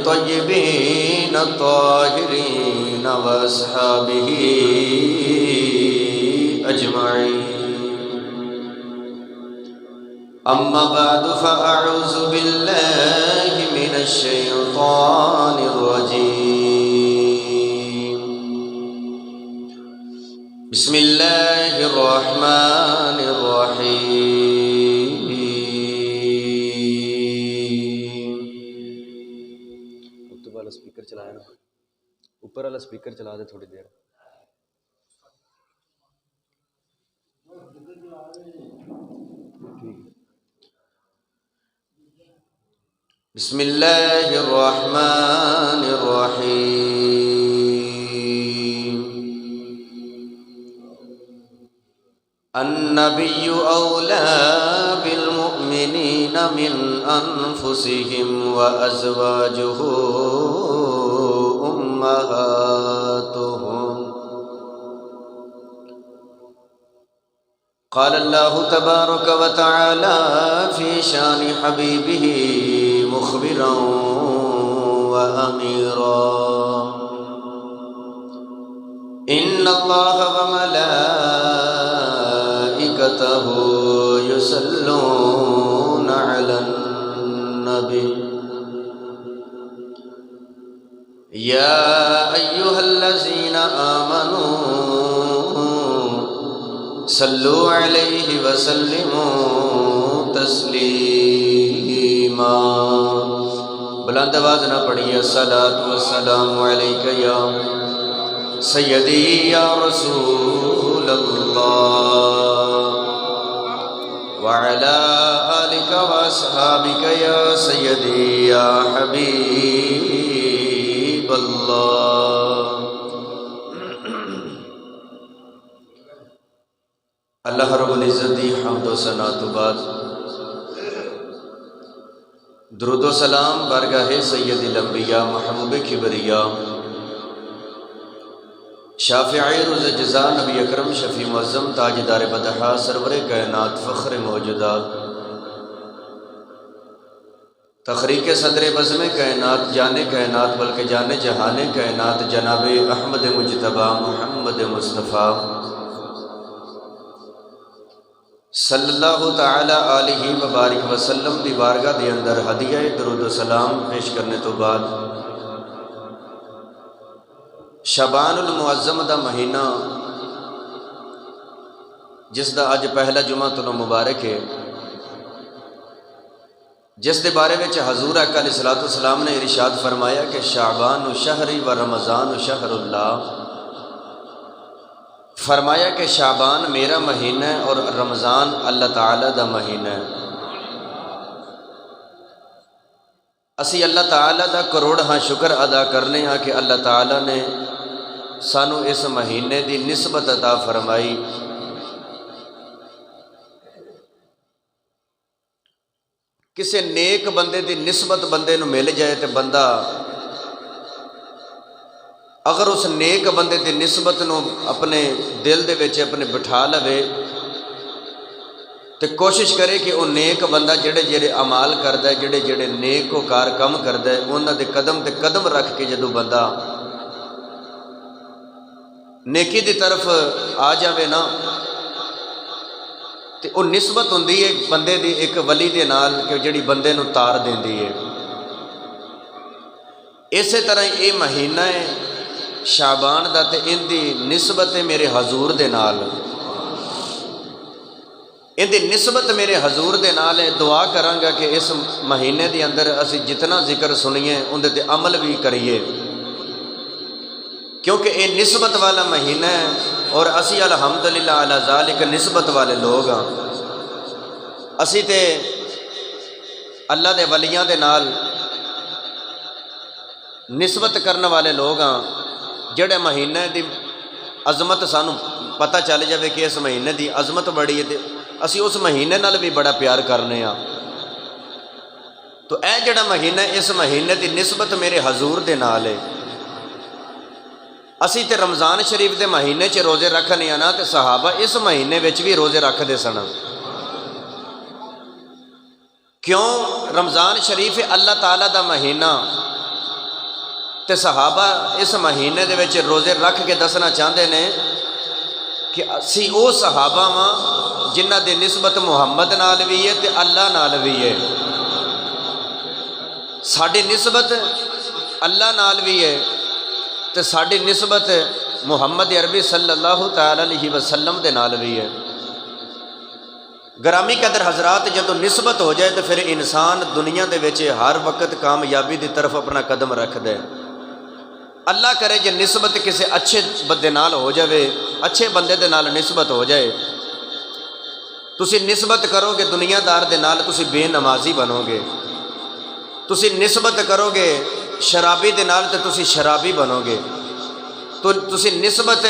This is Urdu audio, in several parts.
الطيبين الطاهرين وأصحابه أجمعين. أما بعد فأعوذ بالله من الشيطان الرجيم. بسم الله الرحمن الرحيم. والا سپیکر چلایا نا، اوپر والا سپیکر چلا دے تھوڑی دیر. بسم اللہ الرحمن الرحیم. النبی اولا بالمؤمنین من انفسهم وازواجه امہاتهم. قال اللہ تبارک وتعالی فی شان حبیبہ مخبرا واميرا. ان اللہ وملائکته يصلون علی النبی یا ایھا الذین آمنوا صلو علیہ وسلموا تسلیما. بلند آواز نہ پڑھیے. الصلاۃ والسلام علیک یا سیدی یا رسول اللہ وعلی آلک واصحابک یا سیدی یا حبیب اللہ. اللہ رب العزت دی حمد و ثنا تو بعد درود و سلام بارگاہ سید الانبیاء محبوب کبریا شافع روز جزا نبی اکرم شفیع معظم تاجدار بدحا سرور کائنات فخر موجودات تخریق صدر بزم کائنات جان کائنات بلکہ جان جہان کائنات جناب احمد مجتبی محمد مصطفیٰ صلی اللہ تعالی علیہ وبارک وسلم دی بارگاہ دے اندر ہدیہ درود و سلام پیش کرنے تو بعد شعبان المعظم دا مہینہ جس دا اج پہلا جمعہ تو مبارک ہے، جس دے بارے وچ حضور آقا علیہ الصلوۃ والسلام نے ارشاد فرمایا کہ شعبان شہری و رمضان شہر اللہ. فرمایا کہ شعبان میرا مہینہ ہے اور رمضان اللہ تعالیٰ دا مہینہ ہے. اسی اللہ تعالیٰ دا کروڑ ہاں شکر ادا کرنے ہاں کہ اللہ تعالیٰ نے سانو اس مہینے دی نسبت عطا فرمائی. کسے نیک بندے دی نسبت بندے نو مل جائے تے بندہ اگر اس نیک بندے دی نسبت نو اپنے دل دے وچ اپنے بٹھا لوے تے کوشش کرے کہ وہ نیک بندہ جڑے اعمال کردا ہے جڑے نیک و کار کم کردا ہے انہاں دے قدم تے قدم رکھ کے جدوں بندہ نیکی دی طرف آ جاوے نا تے وہ نسبت ہوندی ہے بندے دی ایک ولی دے نال کہ جڑی بندے نو تار دیندی ہے. اسی طرح یہ مہینہ ہے شعبان دا تے ان دی نسبت میرے حضور دے نال، ان دی نسبت میرے حضور دے نال ہے. دعا کراں گا کہ اس مہینے دی اندر اسی جتنا ذکر سنیے ان دے عمل بھی کریے، کیونکہ یہ نسبت والا مہینہ ہے اور اسی الحمدللہ علی ذالک نسبت والے لوگ ہاں. اسی تے اللہ دے ولیاں دے نال نسبت کرنے والے لوگ ہاں. جڑے مہینے دی عظمت سانو پتہ چل جاوے کہ اس مہینے دی عظمت بڑی ہے تے اسی اس مہینے نال بھی بڑا پیار کرنے ہاں. تو اے جڑا مہینہ اس مہینے دی نسبت میرے حضور دے نال ہے. اسی تے رمضان شریف دے مہینے چ روزے رکھنے ہیں نا تے صحابہ اس مہینے وچ بھی روزے رکھدے سن. کیوں؟ رمضان شریف اللہ تعالیٰ دا مہینہ تے صحابہ اس مہینے دے وچ روزے رکھ کے دسنا چاہتے ہیں کہ اسی وہ صحابہ ہاں جنہ دی نسبت محمد نال بھی ہے تے اللہ نال بھی ہے، ساڈی نسبت اللہ نال بھی ہے تے ساڈی نسبت محمد عربی صلی اللہ تعالی علیہ وسلم دے نال بھی ہے۔ گرامی قدر حضرات، جدو نسبت ہو جائے تو پھر انسان دنیا دے وچ ہر وقت کامیابی دی طرف اپنا قدم رکھ دے۔ اللہ کرے جے نسبت کسی اچھے بندے نال ہو جائے، اچھے بندے دے نال نسبت ہو جائے، تسی نسبت کرو گے دنیا دار دے نال تسی بے نمازی بنو گے، تسی نسبت کرو گے شرابی دے نال تے تسی شرابی بنو گے، تو تسی نسبت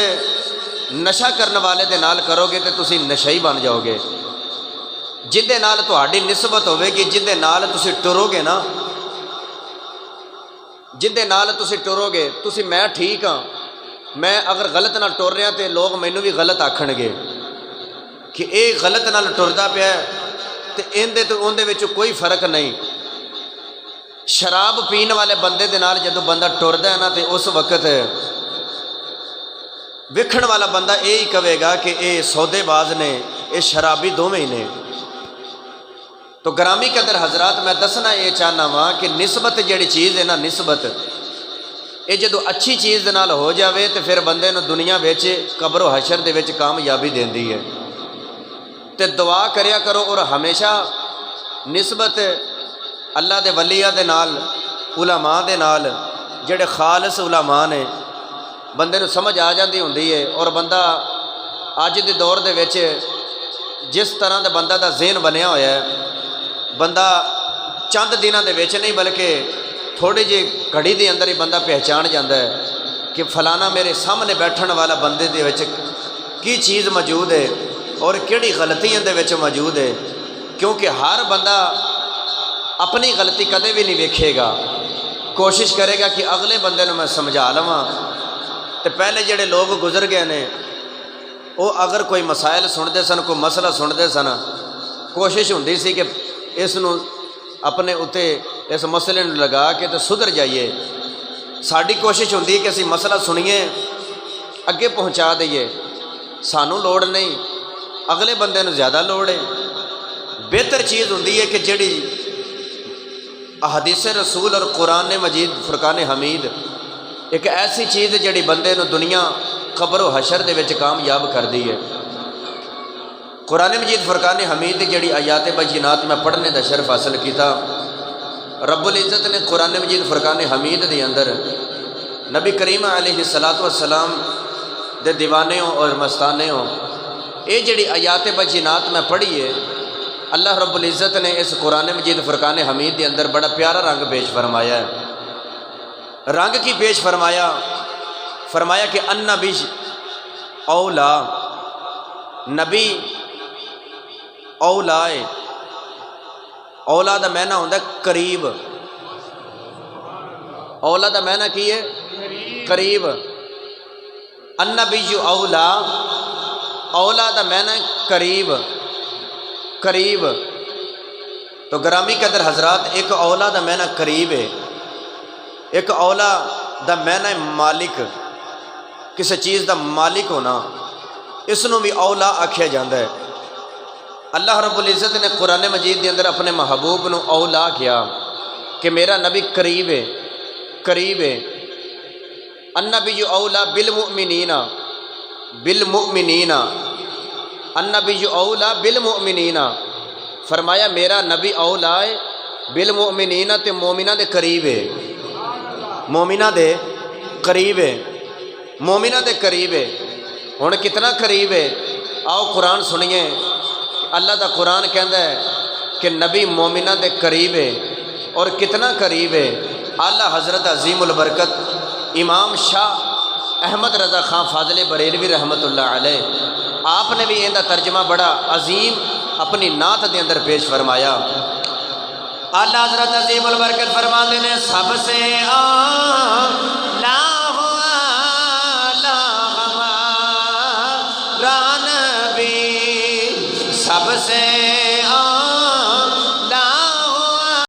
نشہ کرنے والے دے نال کرو گے تے تسی نشئی بن جاؤ گے۔ جندے نال تہاڈی نسبت ہوے گی، جندے نال تسی ٹرو گے نا، جندے نال تسی ٹرو گے، تسی میں ٹھیک ہاں، میں اگر غلط نال ٹر رہا تے لوگ مینوں بھی غلط آکھن گے کہ اے غلط نال ٹردا پیا ہے تے اندے تے اون دے وچ کوئی فرق نہیں۔ شراب پین والے بندے دے نال جدوں بندہ ٹردا ہے نا تے اس وقت ویکھن والا بندہ یہ ہی کہے گا کہ اے سودے باز نے، اے شرابی دوویں ہی نے۔ تو گرامی قدر حضرات، میں دسنا یہ چاہنا وا کہ نسبت جڑی چیز ہے نا، نسبت یہ جدو اچھی چیز دے نال ہو جاوے تو پھر بندے نو دنیا وچ قبر و حشر دے وچ کامیابی دیندی ہے۔ تے دعا کریا کرو اور ہمیشہ نسبت اللہ دے ولیاں دے نال، علماء دے نال، جڑے خالص علماء نے، بندے نو سمجھ آ جاندی ہوندی ہے۔ اور بندہ اج دے دور دے وچ جس طرح دا بندہ دا ذہن بنیا ہویا ہے، بندہ چند دنوں دے وچ نہیں بلکہ تھوڑی جی گھڑی دے اندر ہی بندہ پہچان جاتا ہے کہ فلانا میرے سامنے بیٹھن والا بندے دے وچ کی چیز موجود ہے اور کیڑی غلطی اندے وچ موجود ہے، کیونکہ ہر بندہ اپنی غلطی کدے بھی نہیں ویکھے گا، کوشش کرے گا کہ اگلے بندے نو میں سمجھا لواں۔ تے پہلے جڑے لوگ گزر گئے نے، وہ اگر کوئی مسائل سنتے سن، کوئی مسئلہ سنتے سن، کوشش ہوندی سی کہ اس نو اپنے اتے اس مسئلے نو لگا کے تو سدھر جائیے۔ ساری کوشش ہوندی ہے کہ اسی مسئلہ سنیے، اگے پہنچا دئیے، سانوں لوڑ نہیں، اگلے بندے نو زیادہ لوڑ ہے۔ بہتر چیز ہوندی ہے کہ جڑی احادیث رسول اور قرآن مجید فرقان حمید ایک ایسی چیز ہے جڑی بندے نو دنیا قبر و حشر دے وچ کامیاب کر دی ہے۔ قرآن مجید فرقان حمید جڑی آیات بینات میں پڑھنے دا شرف حاصل کیتا، رب العزت نے قرآن مجید فرقان حمید دے اندر نبی کریم علیہ السلام دے دیوانےوں اور مستانےوں یہ جڑی آیات بینات میں پڑھی ہے، اللہ رب العزت نے اس قرآن مجید فرقان حمید دے اندر بڑا پیارا رنگ پیش فرمایا ہے۔ رنگ کی پیش فرمایا کہ النبی اولا، نبی اولا ہے۔ اولا دا معنی ہوندا ہے قریب، اولا دا معنی کی ہے؟ قریب۔ النبی اولا، اولا دا معنی قریب، قریب۔ تو گرامی قدر حضرات، ایک اولا دا معنی قریب ہے، ایک اولا دا معنی مالک، کسی چیز دا مالک ہونا، اس نو بھی اولا آکھیا جاندہ ہے۔ اللہ رب العزت نے قرآن مجید دے اندر اپنے محبوب نو اولا کیا کہ میرا نبی قریب ہے، قریب ہے۔ النبی اولا بالمؤمنین، بالمؤمنین، النبی اولا بالمؤمنین، فرمایا میرا نبی اولا ہے بالمؤمنین، تے مومنہ دے قریب ہے، مومنہ دے قریب ہے، مومنہ دے قریب ہے۔ ہن کتنا قریب ہے؟ آؤ قرآن سنیے۔ اللہ دا قرآن کہندا ہے کہ نبی مومنہ دے قریب ہے، اور کتنا قریب ہے؟ اعلیٰ حضرت عظیم البرکت امام شاہ احمد رضا خان فاضل بریلوی رحمۃ اللہ علیہ، آپ نے بھی اندہ ترجمہ بڑا عظیم اپنی نعت دے اندر پیش فرمایا۔ اعلیٰ حضرت عظیم البرکت فرماندے نے سب سے اعلیٰ سب سے